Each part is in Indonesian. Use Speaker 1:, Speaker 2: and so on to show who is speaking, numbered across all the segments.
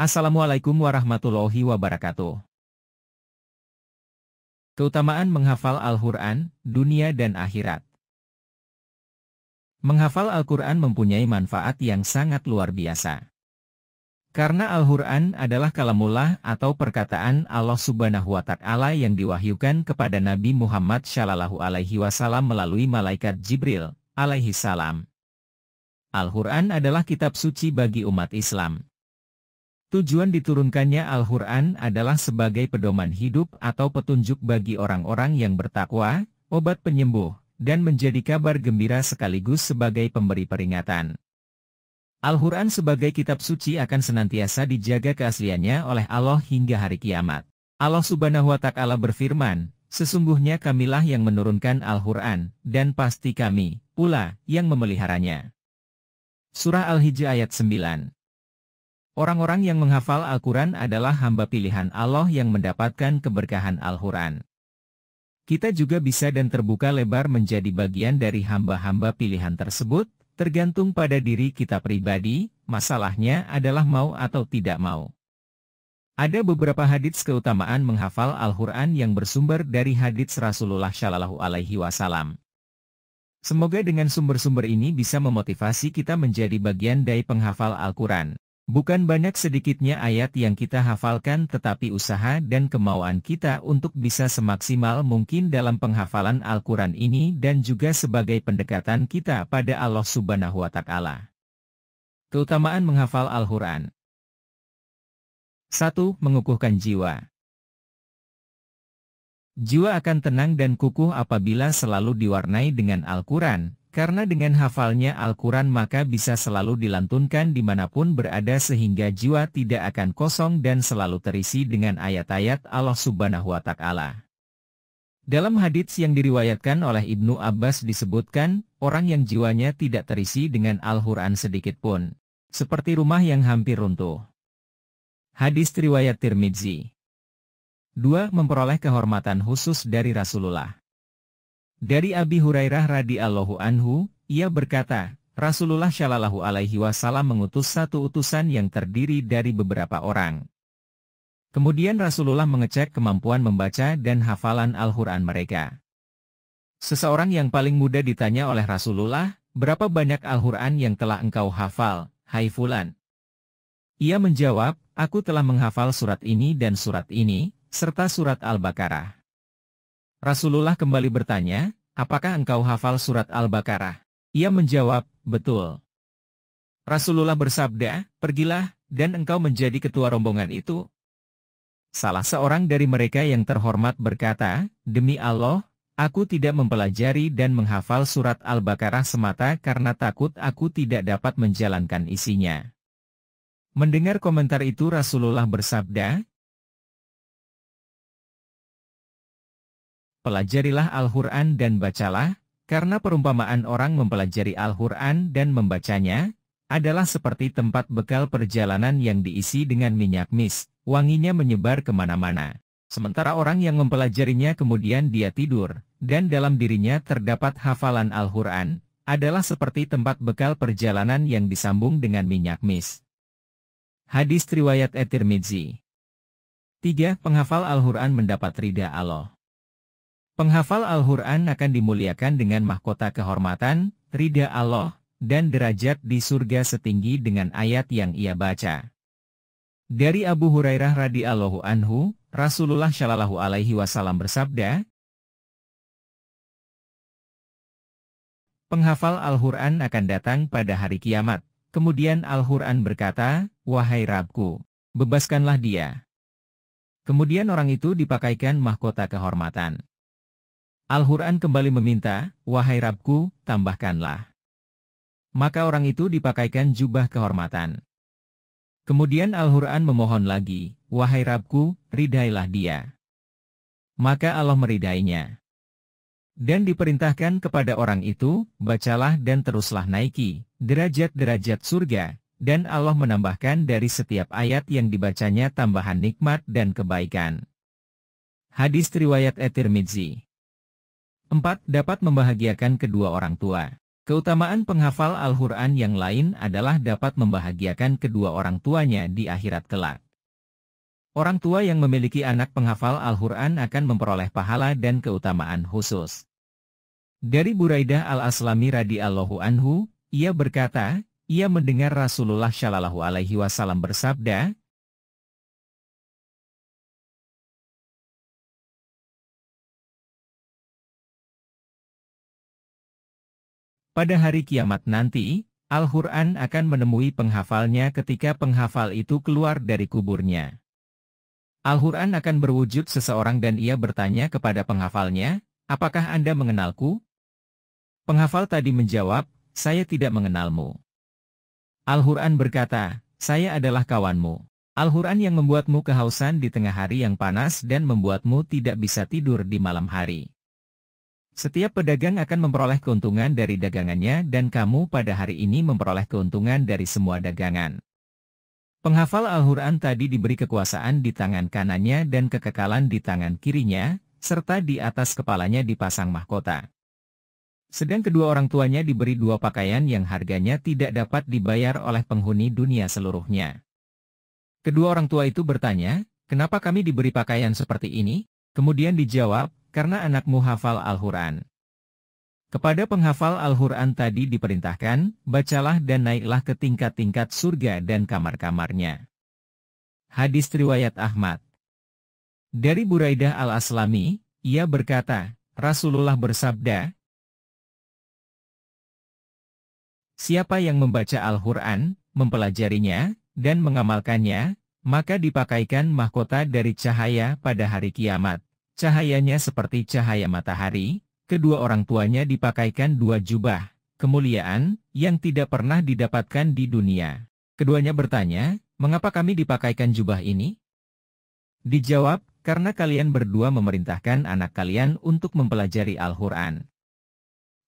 Speaker 1: Assalamualaikum warahmatullahi wabarakatuh. Keutamaan menghafal Al-Quran, dunia dan akhirat. Menghafal Al-Quran mempunyai manfaat yang sangat luar biasa. Karena Al-Quran adalah kalamullah atau perkataan Allah Subhanahu wa Ta'ala yang diwahyukan kepada Nabi Muhammad Shallallahu Alaihi Wasallam melalui malaikat Jibril alaihi salam. Al-Quran adalah kitab suci bagi umat Islam. Tujuan diturunkannya Al-Quran adalah sebagai pedoman hidup atau petunjuk bagi orang-orang yang bertakwa, obat penyembuh, dan menjadi kabar gembira sekaligus sebagai pemberi peringatan. Al-Quran sebagai kitab suci akan senantiasa dijaga keasliannya oleh Allah hingga hari kiamat. Allah Subhanahu wa Ta'ala berfirman, "Sesungguhnya Kamilah yang menurunkan Al-Quran, dan pasti Kami pula yang memeliharanya." Surah Al-Hijr ayat 9. Orang-orang yang menghafal Al-Quran adalah hamba pilihan Allah yang mendapatkan keberkahan Al-Quran. Kita juga bisa dan terbuka lebar menjadi bagian dari hamba-hamba pilihan tersebut, tergantung pada diri kita pribadi, masalahnya adalah mau atau tidak mau. Ada beberapa hadits keutamaan menghafal Al-Quran yang bersumber dari hadits Rasulullah Shallallahu Alaihi Wasallam. Semoga dengan sumber-sumber ini bisa memotivasi kita menjadi bagian dari penghafal Al-Quran. Bukan banyak sedikitnya ayat yang kita hafalkan tetapi usaha dan kemauan kita untuk bisa semaksimal mungkin dalam penghafalan Al-Quran ini dan juga sebagai pendekatan kita pada Allah Subhanahu wa Ta'ala. Keutamaan menghafal Al-Quran. 1. Mengukuhkan jiwa. Jiwa akan tenang dan kukuh apabila selalu diwarnai dengan Al-Quran. Karena dengan hafalnya Al-Quran maka bisa selalu dilantunkan dimanapun berada sehingga jiwa tidak akan kosong dan selalu terisi dengan ayat-ayat Allah Subhanahu wa Ta'ala. Dalam hadits yang diriwayatkan oleh Ibnu Abbas disebutkan, orang yang jiwanya tidak terisi dengan Al-Quran sedikit pun, seperti rumah yang hampir runtuh. Hadis riwayat Tirmidzi. 2. Memperoleh kehormatan khusus dari Rasulullah. Dari Abi Hurairah radhiyallahu anhu, ia berkata, Rasulullah Shallallahu Alaihi Wasallam mengutus satu utusan yang terdiri dari beberapa orang. Kemudian Rasulullah mengecek kemampuan membaca dan hafalan Al-Quran mereka. Seseorang yang paling muda ditanya oleh Rasulullah, berapa banyak Al-Quran yang telah engkau hafal, hai fulan? Ia menjawab, aku telah menghafal surat ini dan surat ini, serta surat Al-Baqarah. Rasulullah kembali bertanya, apakah engkau hafal surat Al-Baqarah? Ia menjawab, betul. Rasulullah bersabda, pergilah, dan engkau menjadi ketua rombongan itu. Salah seorang dari mereka yang terhormat berkata, demi Allah, aku tidak mempelajari dan menghafal surat Al-Baqarah semata karena takut aku tidak dapat menjalankan isinya. Mendengar komentar itu Rasulullah bersabda, pelajarilah Al-Quran dan bacalah, karena perumpamaan orang mempelajari Al-Quran dan membacanya, adalah seperti tempat bekal perjalanan yang diisi dengan minyak mis, wanginya menyebar kemana-mana. Sementara orang yang mempelajarinya kemudian dia tidur, dan dalam dirinya terdapat hafalan Al-Quran, adalah seperti tempat bekal perjalanan yang disambung dengan minyak mis. Hadis riwayat At-Tirmidzi. 3. Penghafal Al-Quran mendapat ridha Allah. Penghafal Al-Quran akan dimuliakan dengan mahkota kehormatan, ridha Allah, dan derajat di surga setinggi dengan ayat yang ia baca. Dari Abu Hurairah radhiyallahu anhu, Rasulullah Shallallahu Alaihi Wasallam bersabda, penghafal Al-Quran akan datang pada hari kiamat. Kemudian Al-Quran berkata, wahai Rabbku, bebaskanlah dia. Kemudian orang itu dipakaikan mahkota kehormatan. Al-Quran kembali meminta, wahai Rabbku, tambahkanlah. Maka orang itu dipakaikan jubah kehormatan. Kemudian Al-Quran memohon lagi, wahai Rabbku, ridailah dia. Maka Allah meridainya. Dan diperintahkan kepada orang itu, bacalah dan teruslah naiki derajat-derajat surga, dan Allah menambahkan dari setiap ayat yang dibacanya tambahan nikmat dan kebaikan. Hadis riwayat At-Tirmidzi. 4. Dapat membahagiakan kedua orang tua. Keutamaan penghafal Al-Quran yang lain adalah dapat membahagiakan kedua orang tuanya di akhirat kelak. Orang tua yang memiliki anak penghafal Al-Quran akan memperoleh pahala dan keutamaan khusus. Dari Buraidah Al-Aslami radhiyallahu anhu, ia berkata, ia mendengar Rasulullah Shallallahu Alaihi Wasallam bersabda, pada hari kiamat nanti, Al-Quran akan menemui penghafalnya ketika penghafal itu keluar dari kuburnya. Al-Quran akan berwujud seseorang dan ia bertanya kepada penghafalnya, apakah Anda mengenalku? Penghafal tadi menjawab, saya tidak mengenalmu. Al-Quran berkata, saya adalah kawanmu. Al-Quran yang membuatmu kehausan di tengah hari yang panas dan membuatmu tidak bisa tidur di malam hari. Setiap pedagang akan memperoleh keuntungan dari dagangannya dan kamu pada hari ini memperoleh keuntungan dari semua dagangan. Penghafal Al-Quran tadi diberi kekuasaan di tangan kanannya dan kekekalan di tangan kirinya, serta di atas kepalanya dipasang mahkota. Sedang kedua orang tuanya diberi dua pakaian yang harganya tidak dapat dibayar oleh penghuni dunia seluruhnya. Kedua orang tua itu bertanya, kenapa kami diberi pakaian seperti ini? Kemudian dijawab, karena anakmu hafal Al-Quran. Kepada penghafal Al-Quran tadi diperintahkan, bacalah dan naiklah ke tingkat-tingkat surga dan kamar-kamarnya. Hadis riwayat Ahmad. Dari Buraidah Al-Aslami, ia berkata, Rasulullah bersabda, siapa yang membaca Al-Quran, mempelajarinya, dan mengamalkannya, maka dipakaikan mahkota dari cahaya pada hari kiamat. Cahayanya seperti cahaya matahari, kedua orang tuanya dipakaikan dua jubah, kemuliaan, yang tidak pernah didapatkan di dunia. Keduanya bertanya, mengapa kami dipakaikan jubah ini? Dijawab, karena kalian berdua memerintahkan anak kalian untuk mempelajari Al-Quran.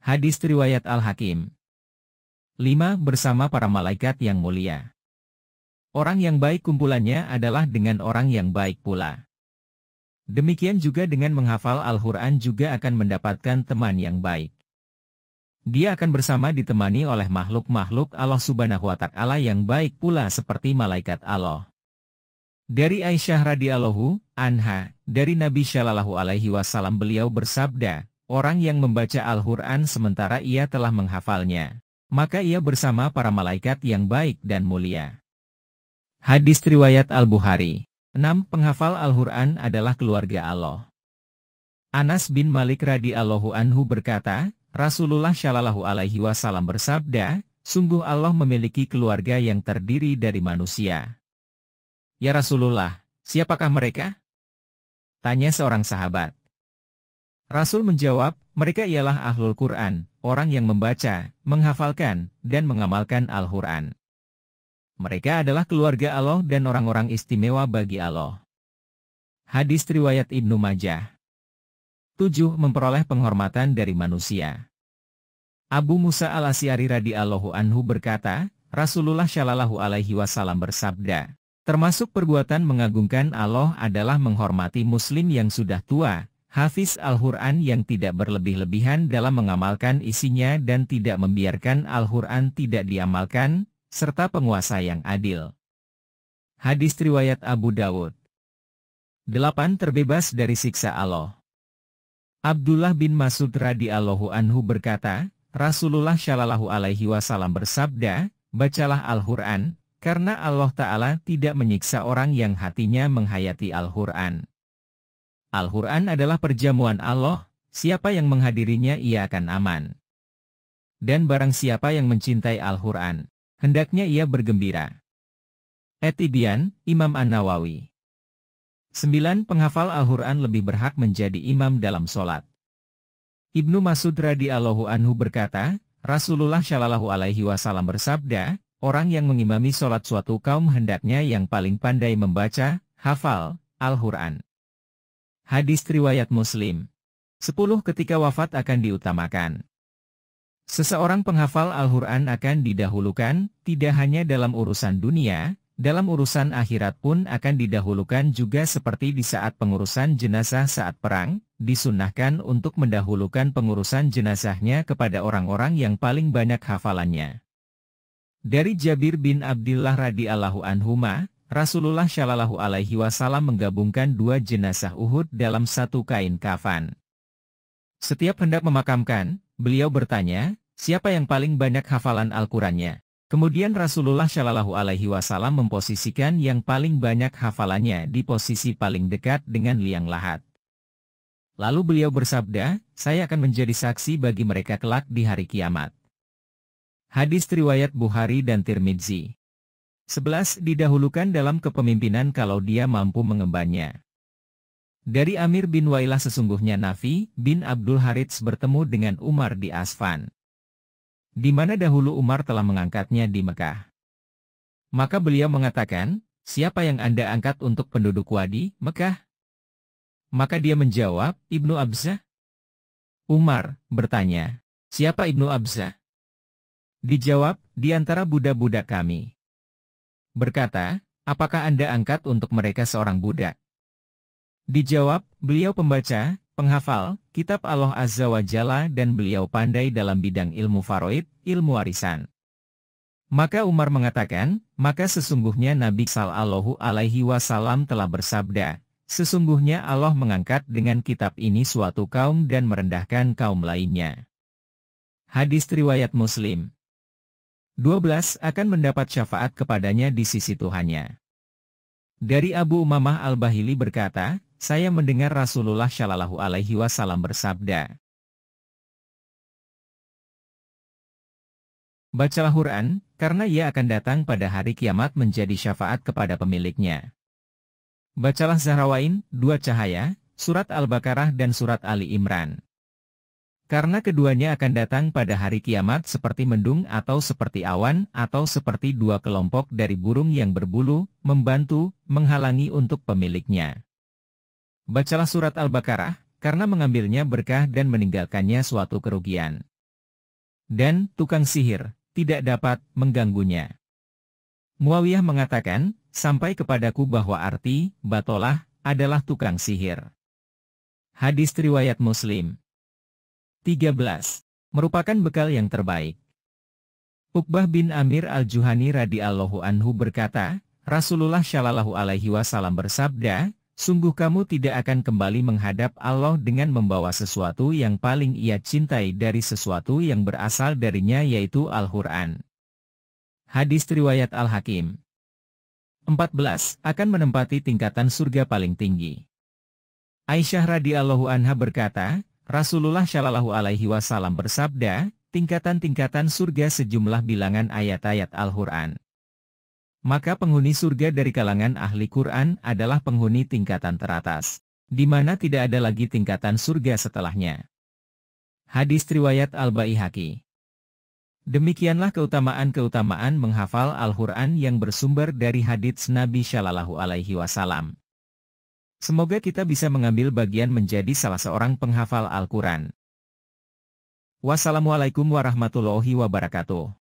Speaker 1: Hadis riwayat Al-Hakim. 5. Bersama para malaikat yang mulia. Orang yang baik kumpulannya adalah dengan orang yang baik pula. Demikian juga dengan menghafal Al-Quran juga akan mendapatkan teman yang baik. Dia akan bersama ditemani oleh makhluk-makhluk Allah Subhanahu wa Ta'ala yang baik pula seperti malaikat Allah. Dari Aisyah radhiyallahu anha, dari Nabi Shallallahu Alaihi Wasallam beliau bersabda, orang yang membaca Al-Quran sementara ia telah menghafalnya, maka ia bersama para malaikat yang baik dan mulia. Hadis riwayat Al-Bukhari. 6. Penghafal Al-Quran adalah keluarga Allah. Anas bin Malik radhiyallahu anhu berkata, Rasulullah Shallallahu Alaihi Wasallam bersabda, sungguh Allah memiliki keluarga yang terdiri dari manusia. Ya Rasulullah, siapakah mereka? Tanya seorang sahabat. Rasul menjawab, mereka ialah Ahlul Quran, orang yang membaca, menghafalkan, dan mengamalkan Al-Quran. Mereka adalah keluarga Allah dan orang-orang istimewa bagi Allah. Hadis riwayat Ibnu Majah. 7. Memperoleh penghormatan dari manusia. Abu Musa al-Asy'ari radhiyallahu anhu berkata, Rasulullah Shallallahu Alaihi Wasallam bersabda, termasuk perbuatan mengagungkan Allah adalah menghormati muslim yang sudah tua, hafiz Al-Quran yang tidak berlebih-lebihan dalam mengamalkan isinya dan tidak membiarkan Al-Quran tidak diamalkan, serta penguasa yang adil. Hadis riwayat Abu Dawud. 8. Terbebas dari siksa Allah. Abdullah bin Mas'ud radhiyallahu anhu berkata, Rasulullah Shallallahu Alaihi Wasallam bersabda, bacalah Al-Quran, karena Allah Ta'ala tidak menyiksa orang yang hatinya menghayati Al-Quran. Al-Quran adalah perjamuan Allah, siapa yang menghadirinya ia akan aman. Dan barang siapa yang mencintai Al-Quran, hendaknya ia bergembira. At-Tibyan, Imam An-Nawawi. 9. Penghafal Al-Quran lebih berhak menjadi imam dalam sholat. Ibnu Mas'ud radhiyallahu anhu berkata, Rasulullah Shallallahu Alaihi Wasallam bersabda, orang yang mengimami sholat suatu kaum hendaknya yang paling pandai membaca, hafal, Al-Quran. Hadis riwayat Muslim. 10. Ketika wafat akan diutamakan. Seseorang penghafal Al-Quran akan didahulukan, tidak hanya dalam urusan dunia, Dalam urusan akhirat pun akan didahulukan juga seperti di saat pengurusan jenazah saat perang, disunnahkan untuk mendahulukan pengurusan jenazahnya kepada orang-orang yang paling banyak hafalannya. Dari Jabir bin Abdillah radhiyallahu anhuma, Rasulullah shallallahu alaihi wasallam menggabungkan 2 jenazah Uhud dalam 1 kain kafan. Setiap hendak memakamkan, beliau bertanya, siapa yang paling banyak hafalan Al-Qurannya? Kemudian Rasulullah shallallahu alaihi wasallam memposisikan yang paling banyak hafalannya di posisi paling dekat dengan liang lahat. Lalu beliau bersabda, saya akan menjadi saksi bagi mereka kelak di hari kiamat. Hadis riwayat Bukhari dan Tirmidzi. 11. Didahulukan dalam kepemimpinan kalau dia mampu mengembannya. Dari Amir bin Wailah sesungguhnya Nafi bin Abdul Harits bertemu dengan Umar di Asfan, di mana dahulu Umar telah mengangkatnya di Mekah. Maka beliau mengatakan, siapa yang Anda angkat untuk penduduk Wadi, Mekah? Maka dia menjawab, Ibnu Abzah. Umar bertanya, siapa Ibnu Abzah? Dijawab, di antara budak-budak kami. Berkata, apakah Anda angkat untuk mereka seorang budak? Dijawab, beliau pembaca, penghafal kitab Allah Azza wa Jalla dan beliau pandai dalam bidang ilmu faraid, ilmu warisan. Maka Umar mengatakan, maka sesungguhnya Nabi Sallallahu Alaihi Wasallam telah bersabda, sesungguhnya Allah mengangkat dengan kitab ini suatu kaum dan merendahkan kaum lainnya. Hadis riwayat Muslim. 12. Akan mendapat syafaat kepadanya di sisi Tuhannya. Dari Abu Umamah Al-Bahili berkata, saya mendengar Rasulullah Shallallahu Alaihi Wasallam bersabda, bacalah Quran, karena ia akan datang pada hari kiamat menjadi syafaat kepada pemiliknya. Bacalah Zahrawain, 2 cahaya, surat Al-Baqarah dan surat Ali Imran. Karena keduanya akan datang pada hari kiamat seperti mendung atau seperti awan atau seperti 2 kelompok dari burung yang berbulu, membantu, menghalangi untuk pemiliknya. Bacalah surat Al-Baqarah, karena mengambilnya berkah dan meninggalkannya suatu kerugian. Dan tukang sihir tidak dapat mengganggunya. Muawiyah mengatakan, sampai kepadaku bahwa arti batolah adalah tukang sihir. Hadis riwayat Muslim. 13. Merupakan bekal yang terbaik. Uqbah bin Amir Al-Juhani radhiyallahu anhu berkata, Rasulullah shallallahu alaihi wasallam bersabda, sungguh kamu tidak akan kembali menghadap Allah dengan membawa sesuatu yang paling ia cintai dari sesuatu yang berasal darinya yaitu Al-Quran. Hadis riwayat Al-Hakim. 14. Akan menempati tingkatan surga paling tinggi. Aisyah radhiyallahu anha berkata, Rasulullah shallallahu alaihi wasallam bersabda, tingkatan-tingkatan surga sejumlah bilangan ayat-ayat Al-Quran. Maka penghuni surga dari kalangan ahli Quran adalah penghuni tingkatan teratas, di mana tidak ada lagi tingkatan surga setelahnya. Hadis riwayat Al-Baihaqi. Demikianlah keutamaan-keutamaan menghafal Al-Quran yang bersumber dari hadits Nabi Shallallahu Alaihi Wasallam. Semoga kita bisa mengambil bagian menjadi salah seorang penghafal Al-Quran. Wassalamualaikum warahmatullahi wabarakatuh.